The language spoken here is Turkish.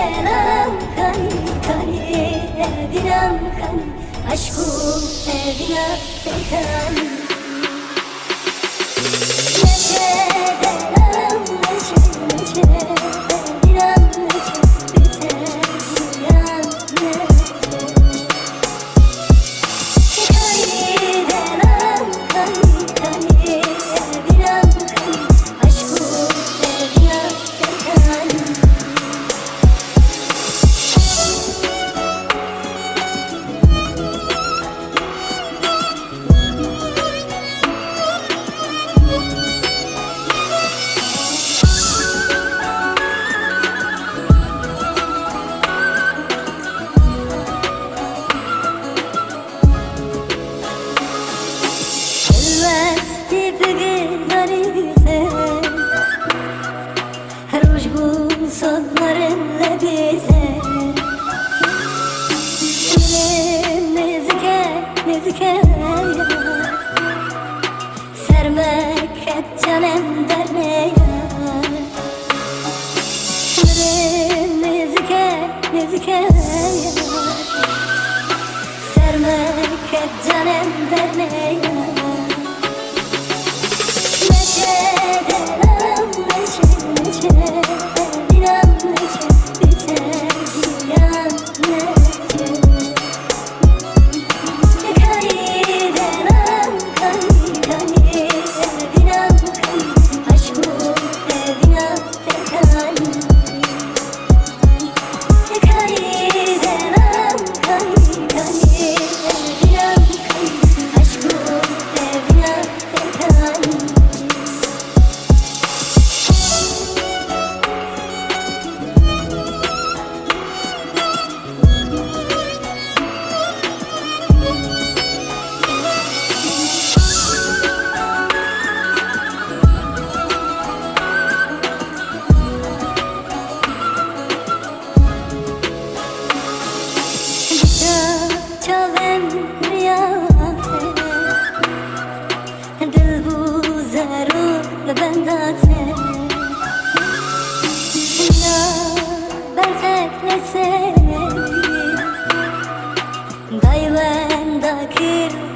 دلم کنی کنی ببینم کنی عشقو ببینم بکنی نچه دلم نچه نچه ببینم نچه بیته بیم نچه کنی دلم کنی کنی ببینم کنی عشقو ببینم بکنی Sözlerinle bize Nizike sermek et canem derneğe Nizike sermek et canem derneğe Neçe derem neçe neçe bendate ya ben tekle seni dayvendaki